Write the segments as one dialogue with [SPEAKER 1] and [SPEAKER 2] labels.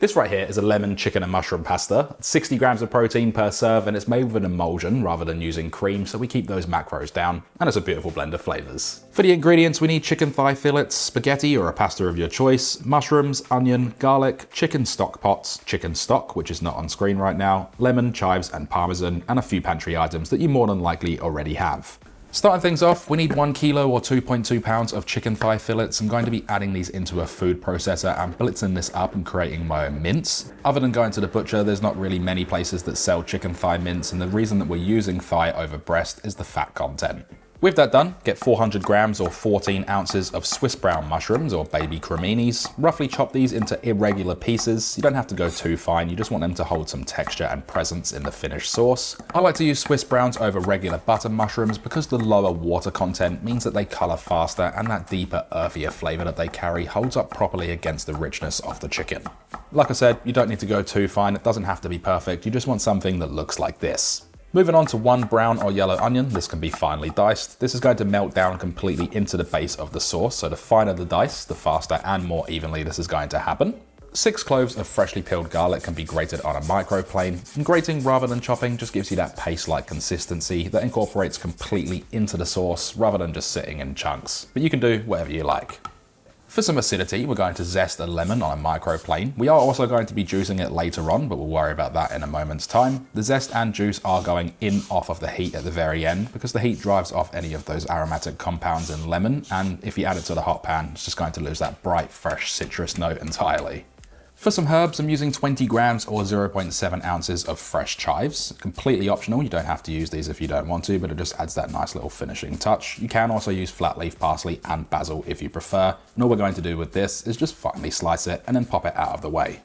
[SPEAKER 1] This right here is a lemon, chicken and mushroom pasta. 60 grams of protein per serve, and it's made with an emulsion rather than using cream, so we keep those macros down, and it's a beautiful blend of flavors. For the ingredients, we need chicken thigh fillets, spaghetti or a pasta of your choice, mushrooms, onion, garlic, chicken stock pots, chicken stock, which is not on screen right now, lemon, chives and parmesan, and a few pantry items that you more than likely already have. Starting things off, we need 1 kilo or 2.2 pounds of chicken thigh fillets. I'm going to be adding these into a food processor and blitzing this up and creating my own mince. Other than going to the butcher, there's not really many places that sell chicken thigh mince, and the reason that we're using thigh over breast is the fat content. With that done, get 400 grams or 14 ounces of Swiss brown mushrooms or baby creminis. Roughly chop these into irregular pieces. You don't have to go too fine, you just want them to hold some texture and presence in the finished sauce. I like to use Swiss browns over regular butter mushrooms because the lower water content means that they color faster and that deeper, earthier flavor that they carry holds up properly against the richness of the chicken. Like I said, you don't need to go too fine, it doesn't have to be perfect, you just want something that looks like this. Moving on to 1 brown or yellow onion, this can be finely diced. This is going to melt down completely into the base of the sauce, so the finer the dice, the faster and more evenly this is going to happen. 6 cloves of freshly peeled garlic can be grated on a microplane. And grating rather than chopping just gives you that paste-like consistency that incorporates completely into the sauce rather than just sitting in chunks. But you can do whatever you like. For some acidity, we're going to zest a lemon on a microplane. We are also going to be juicing it later on, but we'll worry about that in a moment's time. The zest and juice are going in off of the heat at the very end because the heat drives off any of those aromatic compounds in lemon, and if you add it to the hot pan, it's just going to lose that bright, fresh citrus note entirely. For some herbs, I'm using 20 grams or 0.7 ounces of fresh chives. Completely optional, you don't have to use these if you don't want to, but it just adds that nice little finishing touch. You can also use flat leaf parsley and basil if you prefer, and all we're going to do with this is just finely slice it and then pop it out of the way.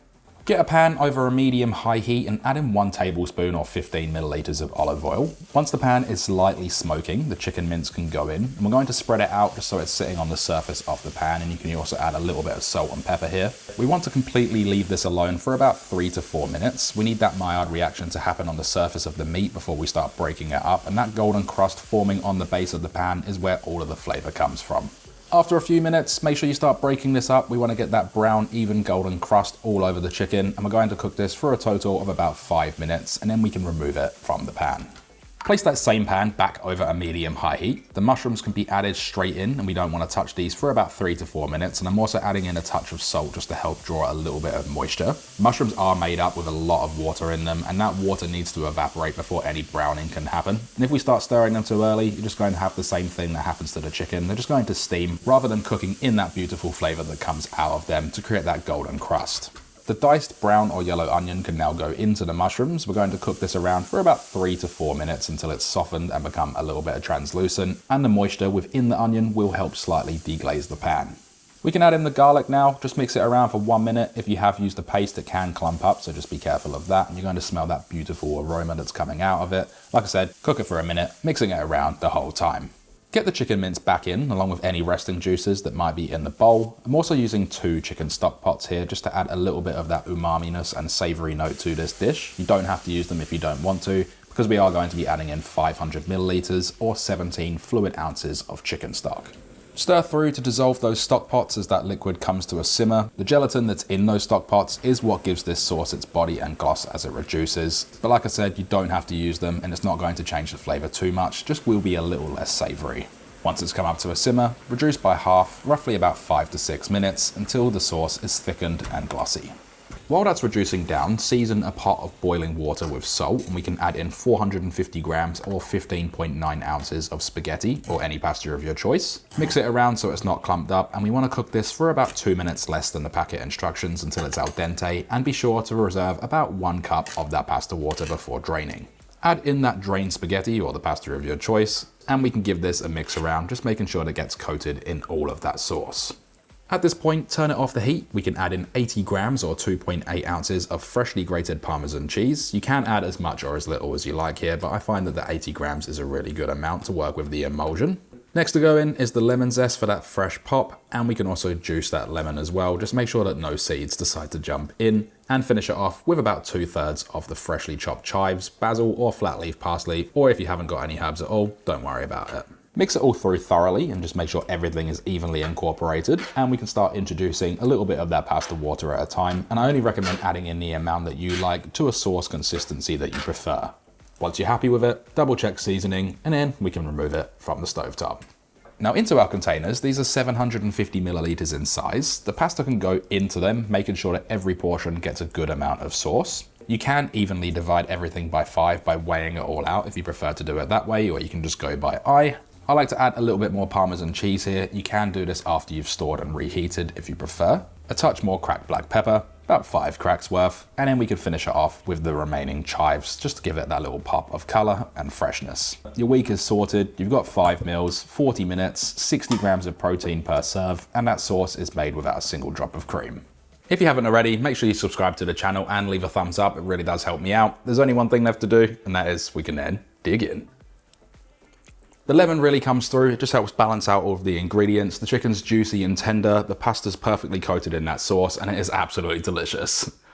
[SPEAKER 1] Get a pan over a medium-high heat and add in 1 tablespoon or 15 milliliters of olive oil. Once the pan is slightly smoking, the chicken mince can go in, and we're going to spread it out just so it's sitting on the surface of the pan, and you can also add a little bit of salt and pepper here. We want to completely leave this alone for about 3 to 4 minutes. We need that Maillard reaction to happen on the surface of the meat before we start breaking it up, and that golden crust forming on the base of the pan is where all of the flavor comes from. After a few minutes, make sure you start breaking this up. We want to get that brown, even golden crust all over the chicken, and we're going to cook this for a total of about 5 minutes, and then we can remove it from the pan. Place that same pan back over a medium-high heat. The mushrooms can be added straight in, and we don't want to touch these for about 3 to 4 minutes, and I'm also adding in a touch of salt just to help draw a little bit of moisture. Mushrooms are made up with a lot of water in them, and that water needs to evaporate before any browning can happen. And if we start stirring them too early, you're just going to have the same thing that happens to the chicken. They're just going to steam rather than cooking in that beautiful flavor that comes out of them to create that golden crust. The diced brown or yellow onion can now go into the mushrooms. We're going to cook this around for about 3 to 4 minutes until it's softened and become a little bit translucent, and the moisture within the onion will help slightly deglaze the pan. We can add in the garlic now, just mix it around for 1 minute. If you have used a paste, it can clump up, so just be careful of that, and you're going to smell that beautiful aroma that's coming out of it. Like I said, cook it for a minute, mixing it around the whole time. Get the chicken mince back in, along with any resting juices that might be in the bowl. I'm also using 2 chicken stock pots here just to add a little bit of that umami-ness and savory note to this dish. You don't have to use them if you don't want to, because we are going to be adding in 500 milliliters or 17 fluid ounces of chicken stock. Stir through to dissolve those stock pots as that liquid comes to a simmer. The gelatin that's in those stock pots is what gives this sauce its body and gloss as it reduces. But like I said, you don't have to use them, and it's not going to change the flavor too much, just will be a little less savory. Once it's come up to a simmer, reduce by half, roughly about 5 to 6 minutes, until the sauce is thickened and glossy. While that's reducing down, season a pot of boiling water with salt, and we can add in 450 grams or 15.9 ounces of spaghetti or any pasta of your choice. Mix it around so it's not clumped up, and we want to cook this for about 2 minutes less than the packet instructions until it's al dente, and be sure to reserve about 1 cup of that pasta water before draining. Add in that drained spaghetti or the pasta of your choice, and we can give this a mix around, just making sure that it gets coated in all of that sauce. At this point, turn it off the heat. We can add in 80 grams or 2.8 ounces of freshly grated Parmesan cheese. You can add as much or as little as you like here, but I find that the 80 grams is a really good amount to work with the emulsion. Next to go in is the lemon zest for that fresh pop, and we can also juice that lemon as well. Just make sure that no seeds decide to jump in, and finish it off with about 2/3 of the freshly chopped chives, basil or flat leaf parsley, or if you haven't got any herbs at all, don't worry about it. Mix it all through thoroughly and just make sure everything is evenly incorporated, and we can start introducing a little bit of that pasta water at a time, and I only recommend adding in the amount that you like to a sauce consistency that you prefer. Once you're happy with it, double check seasoning, and then we can remove it from the stovetop. Now into our containers, these are 750 milliliters in size. The pasta can go into them, making sure that every portion gets a good amount of sauce. You can evenly divide everything by 5 by weighing it all out if you prefer to do it that way, or you can just go by eye. I like to add a little bit more Parmesan cheese here. You can do this after you've stored and reheated if you prefer. A touch more cracked black pepper, about 5 cracks worth, and then we can finish it off with the remaining chives just to give it that little pop of color and freshness. Your week is sorted, you've got 5 meals, 40 minutes, 60 grams of protein per serve, and that sauce is made without a single drop of cream. If you haven't already, make sure you subscribe to the channel and leave a thumbs up. It really does help me out. There's only one thing left to do, and that is we can then dig in. The lemon really comes through, it just helps balance out all of the ingredients. The chicken's juicy and tender, the pasta's perfectly coated in that sauce, and it is absolutely delicious.